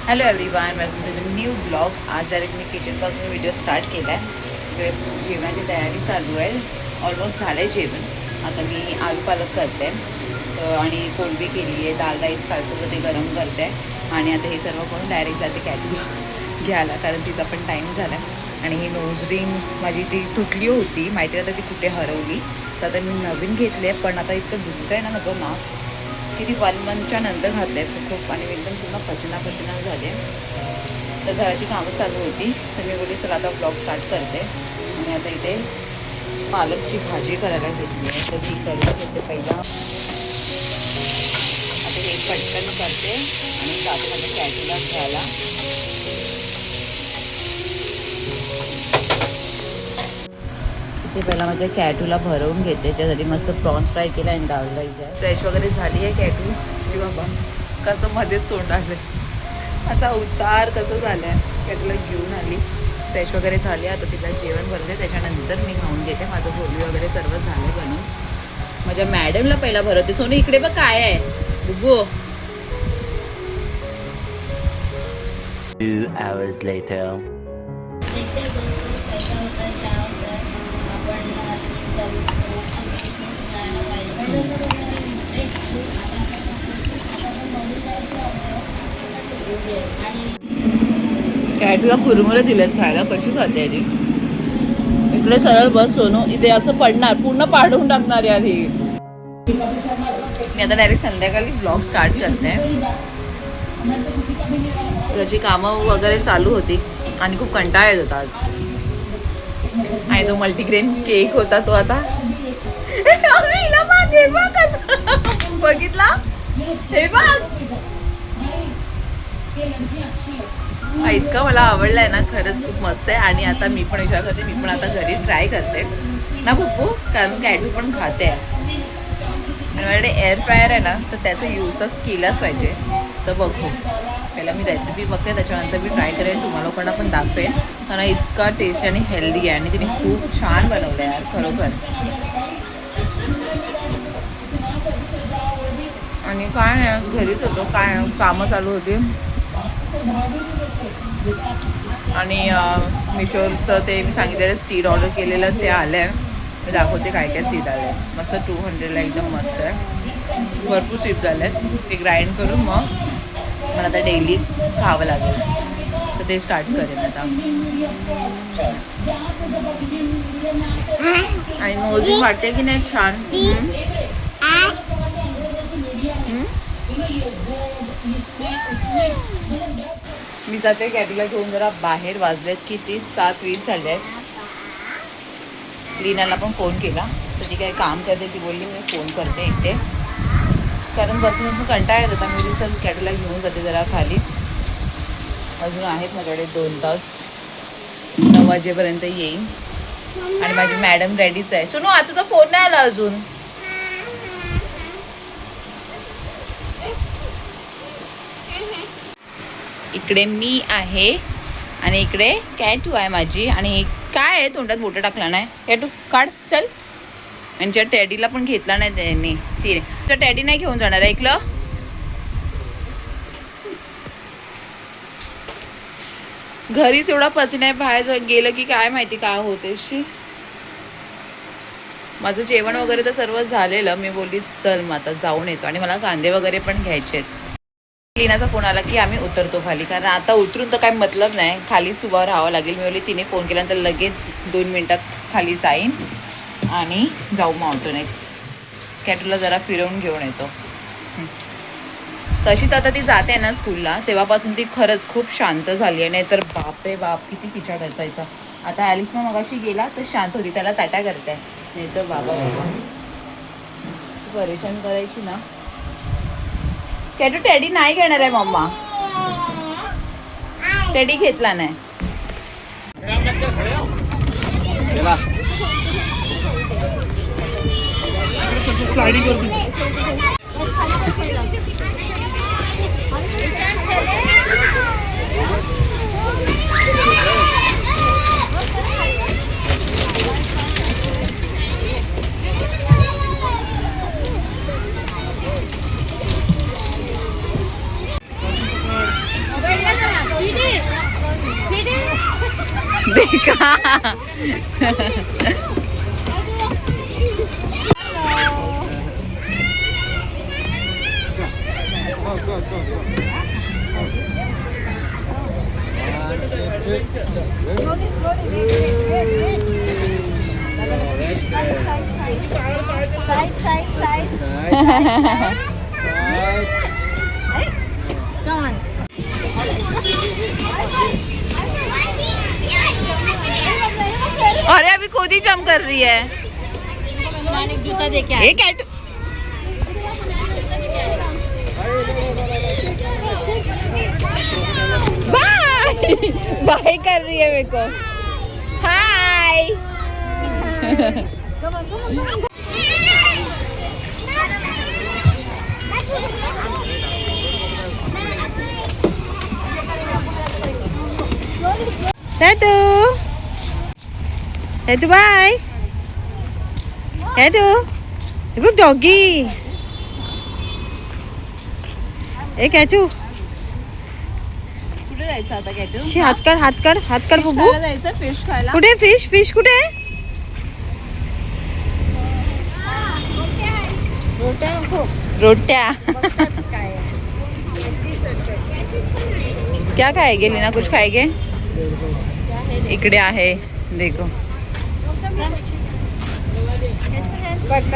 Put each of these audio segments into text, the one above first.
Hello everyone, welcome to the new blog. आज जरा मी किचनपासून video start केला आहे. जेवणाची तयारी चालू आहे. ऑलमोस्ट झालं आहे जेवण. आता मी आलू पालक करते आणि कोळंबी केली आहे. दाल राईस कालचं तर ते गरम करते आणि आता हे सर्व करून डायरेक्ट जाते कॅटरीला घ्यायला, कारण तिचा पण टाईम झाला. आणि ही नोज रिंग माझी ती तुटली होती, माहिती आता ती कुठे हरवली. तर आता मी नवीन घेतली आहे, पण आता इतकं दुखतं आहे ना माझं नाक. किती 1 मंथच्या नंतर घातलं आहे खूप, आणि एकदम पूर्ण पसिना झाले. तर घराची कामं चालू होती, तर मी बोलली चला आता ब्लॉग स्टार्ट करते. आणि आता इथे पालकची भाजी करायला घेतली आहे, तर ती करून घेते पहिला. आता हे पटकन करते आणि जाते माझ्या कॅटरीला घ्यायला. ते पहिला माझ्या कॅटूला भरवून घेते. त्यासाठी मस्त प्रॉन्स फ्राय केला आणि दाल राईस आहे. फ्रेश वगैरे झाली आहे कॅटू. श्री बाबा कसं मध्येच तोंड आलं, असा उतार कसं झालं आहे. कॅटूला घेऊन आली, फ्रेश वगैरे झाली. आता तिला जेवण भरते, त्याच्यानंतर मी खाऊन घेते. माझं गोळी वगैरे सर्व झालं बनून. माझ्या मॅडमला पहिला भरवते. सोनू इकडे बघ काय आहे बुब्बू. 2 hours later. कॅटूला कुरमुरे दिलेत खायला, कशी खाते ती. इकडे सरळ बस सोनू, इथे असं पडणार, पूर्ण पाडून टाकणार यार ही. मी आता डायरेक्ट संध्याकाळी ब्लॉग स्टार्ट करते. त्याची कामं वगैरे चालू होती आणि खूप कंटाळा येत होता आज. आणि तो मल्टीग्रेन केक होता तो आता बघितला, हे बघ इतका मला आवडलाय ना, खरंच खूप मस्त आहे. आणि आता मी पण विचार करते, मी पण आता घरी ट्राय करते ना पप्पू, कारण कॅटू पण खाते. आणि माझ्याकडे एअर फ्रायर आहे ना, तर त्याचा यूज केलाच पाहिजे. तर बघू, पहिला मी रेसिपी बघते, त्याच्यानंतर मी ट्राय करेन, तुम्हाला लोकांना पण दाखवेन. कारण इतका टेस्टी आणि हेल्दी आहे आणि तिने खूप छान बनवलं आहे यार, खरोखर. आणि काय नाही, घरीच होतो, काय कामं चालू होती. आणि मिशोचं ते मी सांगितलेलं सीड ऑर्डर केलेलं ते आलं आहे. मी दाखवते काय काय सीड आलं आहे. मस्त 200ला एकदम मस्त आहे. भरपूर सीड्स आले आहेत. ते ग्राइंड करून मग मला आता डेली खावं लागेल, तर ते स्टार्ट करेन आता. आणि नोजी वाटते की नाही छान. मी जाते कॅटीला घेऊन जरा बाहेर. वाजलेत किती 7:20 झाले आहेत. लीनाला पण फोन केला, तर ती काही काम करते. ती बोलली मी फोन करते इथे, कारण बसून कंटाळा येत होता. मी चल कॅटीला घेऊन जाते जरा खाली. अजून आहेत माझ्याकडे 2 तास, 9 वाजेपर्यंत येईन. आणि माझी मॅडम रेडीच आहे. सुनू, आता तुझा फोन नाही आला अजून. इकडे मी आहे आणि इकडे कॅटू आहे माझी. आणि काय आहे, तोंडात बोटं टाकला नाही. कॅटू काढ चल. आणि त्या टॅडीला पण घेतला नाही त्यांनी, तिने. तर टॅडी नाही घेऊन जाणार, ऐकलं. घरीच एवढा पसीना आहे, बाहेर गेलं की काय माहिती काय होते. माझं जेवण वगैरे तर सर्व झालेलं. मी बोलली चल मग आता जाऊन येतो. आणि मला कांदे वगैरे पण घ्यायचे आहेत. लीनाचा फोन आला की आम्ही उतरतो खाली, कारण आता उतरून तर काय मतलब नाही, खालीच उभं राहावं लागेल. मी बोलली तिने फोन केल्यानंतर लगेच 2 मिनिटात खाली जाईन आणि जाऊ मग ऑटोनेच. कॅटूला जरा फिरवून घेऊन येतो. तशी तर आता ती जाते ना स्कूलला, तेव्हापासून ती खरंच खूप शांत झाली आहे. नाही तर बापरे बाप किती खिचाड असायचा. आता ॲलिस मग मगाशी गेला तर शांत होती, त्याला ताटा करते. नाही तर बाबा परेशान करायची ना. कॅटू टेडी नाही घेणार आहे मम्मा, टेडी घेतला नाही. का? अरे अभी खुद ही जंप कर रही है। जूता दे के एक कैट बाय बाय कर रही है मेरे को। हाय टॅटू बाय टॅटू हे बघ डॉगी ए कॅटू कुठे जायचं आता कॅटू? हात कर बघू जायचं फिश खायला. कुठे फिश कुठे? रोट्या क्या खाएगे लीना? कुछ खाएगे? इकडे आहे देखो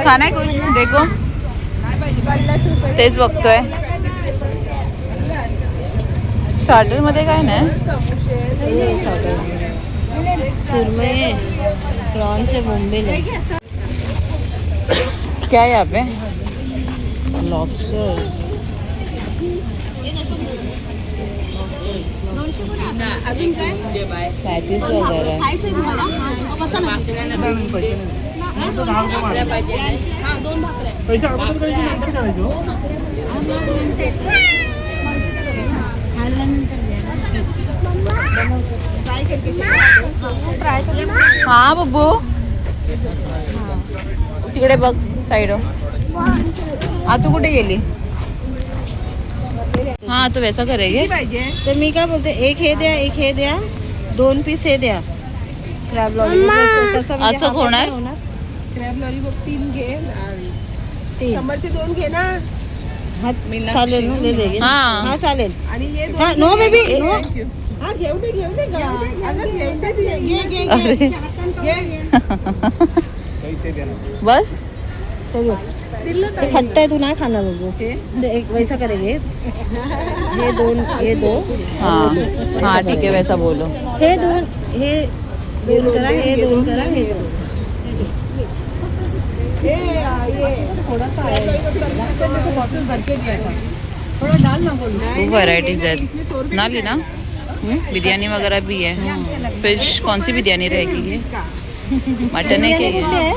खाना है कुछ देखो तेच बघतोय. स्टार्टर मध्ये काय नाही. सुरमई है, प्रॉन्स है, बोम्बिल है. क्या है यहाँ पे? लॉबस्टर. पॅटीज वगैरे. हाँ बब्बू तिकडे बघ साइड. तू कुठे गेली? हाँ तो वैसा करेंगे. तर मी काय बोलते, एक हे द्या 2 पीस हे द्या क्रॅब लॉलीपॉप. असं होणार? क्रॅब लॉलीपॉप 3 घे. 100चे 2 घे ना. चालेल ना, ले लेंगे. हाँ चालेल. आणि ये हाँ, नो बेबी नो. हा घेऊ दे अगं घेऊ दे. अरे बस ते खट्टा है, तू नाही खाना बघू. एक वैसा करेंगे. ये दो. हाँ हाँ ठीक है वैसा बोलो. हे दोन करा, हे दोन करा, हे दोन. खूप व्हरायटीज आहेत ना लीना. बिरयानी वगैरह भी है. फिश कौन सी बिरयानी रहेगी? ये मटन है क्या? ये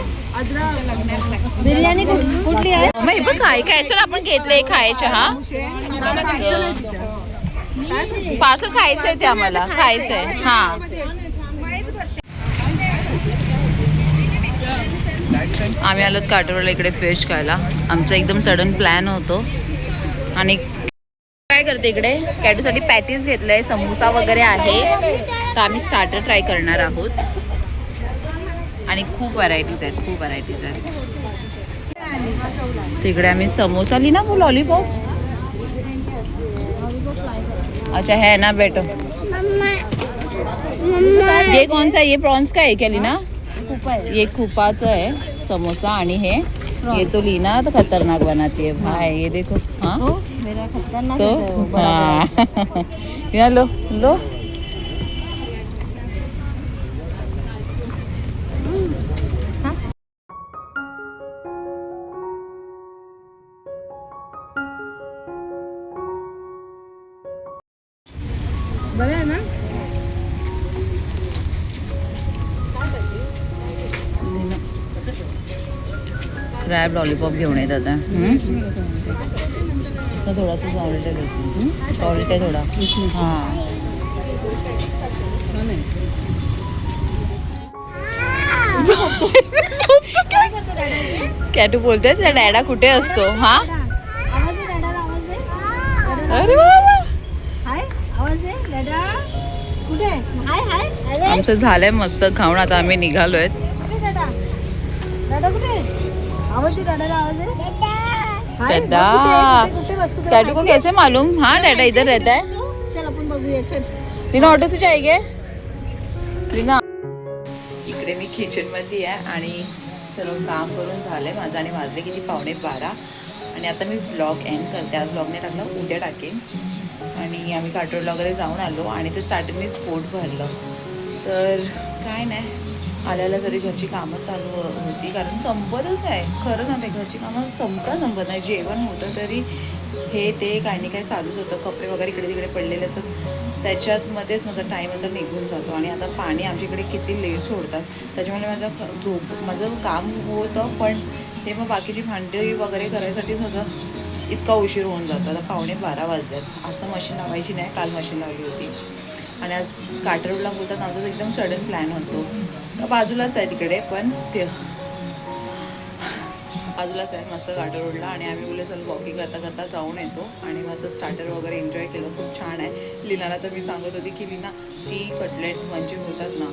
बिर्याणी कुठली आहे? मग हे बघ काय चल आपण घेतले खायचे. हा पार्सल खायचंय ते आम्हाला खायचंय. हा आम्ही आलोत काटोरला इकडे फिश खायला. आमचा एकदम सडन प्लॅन होतो. आणि काय करते इकडे कॅटूसाठी पॅटीस घेतलंय, समोसा वगैरे आहे. तर आम्ही स्टार्टर ट्राय करणार आहोत. आणि खूप व्हरायटीज आहेत. तिकडे आम्ही समोसा ली ना वो लॉलीपॉप. अच्छा है ना बेटो. ये कौन सा? ये प्रॉन्स का है क्या लीना? ये कुपाचं आहे समोसा. आणि ये तो लीना तो खतरनाक बनाती है भाई. ये देखो. हाँ मेरा खतरनाक तो है. हाँ लीना लो बरं आहे ना. क्रॅब लॉलीपॉप घेऊन येत आता. थोडासा सॉल्ट आहे. सॉल्ट आहे थोडा. हां कॅटू बोलते डॅडा कुठे असतो? हा अरे बाबा आमचं झालंय मस्त खाऊन. आता आम्ही निघालोय. कुठे दादा? दादा कुठे? आवाज दे दादाला, आवाज दे. हाय, बघ दादा कुठे- कुठे वस्तू तुला कैटू को माहिती कैसे मालूम? हाँ डैडा इधर रहता है. आहे? चल आपण बघूया चल. लीना ऑटो से जाएंगे. लीना इकडे मी किचन मध्ये आहे आणि सर्व काम करून झालंय माझं आणि वाजले किती 11:15 आणि आता मी ब्लॉग एंड करते. आज ब्लॉग नाही टाकला, उद्या टाकेन. आणि आम्ही काटोडला वगैरे जाऊन आलो आणि ते स्टार्टिंगने स्पोर्ट भरलं. तर काय नाही, आल्याला जरी घरची कामं चालू होती कारण संपतच आहे. खरं सांगते घरची कामं संपत नाही. जेवण होतं तरी हे ते काही नाही काय चालूच होतं. कपडे वगैरे इकडे तिकडे पडलेले असतात त्याच्यातमध्येच माझा टाईम असा निघून जातो. आणि आता पाणी आमच्याकडे किती लेट सोडतात त्याच्यामुळे माझं काम होतं पण ते मग बाकीची भांडी वगैरे करायसाठी माझं इतका उशीर होऊन जातो. आता 11:15 वाजल्यात. आज तर मशीन लावायची नाही, काल मशीन लावली होती. आणि आज काटरोडला बोलतात आमचा एकदम सडन प्लॅन होतो. बाजूलाच आहे तिकडे पण ते बाजूलाच आहे मस्त काटरोडला. आणि आम्ही बोलले चल वॉकिंग करता करता जाऊन येतो आणि मस्त स्टार्टर वगैरे एन्जॉय केलं. खूप छान आहे. लीनाला तर मी सांगत होती की लीना ती कटलेट म्हणजे होतात ना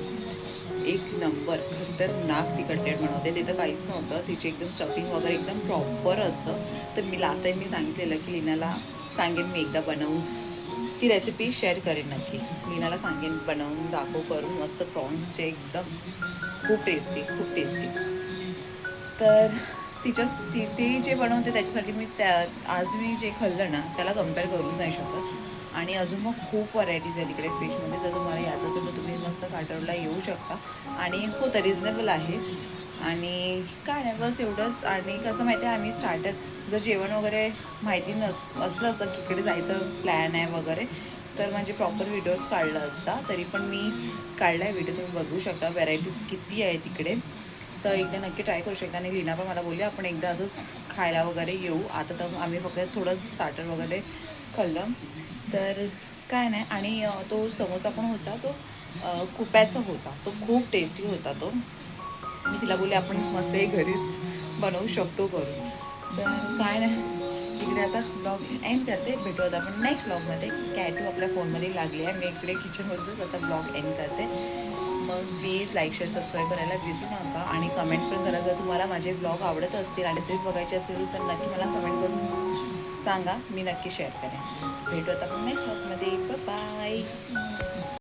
एक नंबर खतरनाक ती कटलेट बनवते. तिथं काहीच नव्हतं, तिची एकदम स्टफिंग वगैरे एकदम प्रॉपर असतं. तर मी लास्ट टाईम मी सांगितलेलं की लीनाला सांगेन मी एकदा बनवून ती रेसिपी शेअर करेन नक्की. लीनाला सांगेन बनवून दाखव करून मस्त प्रॉन्सचे एकदम खूप टेस्टी. तर ती जे बनवते त्याच्यासाठी मी आज मी जे खाल्लं ना त्याला कम्पेअर करूच नाही शकत. आणि अजून मग खूप व्हरायटीज आहे तिकडे फिशमध्ये. जर तुम्हाला यायचं असेल तर तुम्ही मस्त काटोडला येऊ शकता. आणि हो तर रिजनेबल आहे. आणि काय नाही बस एवढंच. आणि कसं माहिती आहे आम्ही स्टार्टर जर जेवण वगैरे माहिती असलं असं की इकडे जायचं प्लॅन आहे वगैरे तर म्हणजे प्रॉपर व्हिडिओज काढला असता. तरी पण मी काढला आहे व्हिडिओ, तुम्ही बघू शकता. व्हरायटीज किती आहे तिकडे. तर एकदा नक्की ट्राय करू शकता. आणि लीना पण मला बोलली आपण एकदा असंच खायला वगैरे येऊ. आता तर आम्ही फक्त थोडं स्टार्टर वगैरे खाल्लं तर काय नाही. आणि तो समोसा पण होता तो कुप्याचा होता, तो खूप टेस्टी होता तो. मी तिला बोलले आपण मस्त घरीच बनवू शकतो करून. तर काय नाही इकडे आता ब्लॉग एंड करते. भेटू आता आपण नेक्स्ट ब्लॉगमध्ये. कॅटू आपल्या फोनमध्ये लागली आहे. मी इकडे किचनमधूनच आता ब्लॉग एंड करते. मग प्लीज लाईक शेअर सबस्क्राईब करायला विसरू नका. आणि कमेंट पण करा जर तुम्हाला माझे ब्लॉग आवडत असतील आणि रेसिपी बघायची असेल तर नक्की मला कमेंट करून सांगा, मी नक्की शेअर करेन. भेटू आता आपण नेक्स्ट ब्लॉगमध्ये. बाय.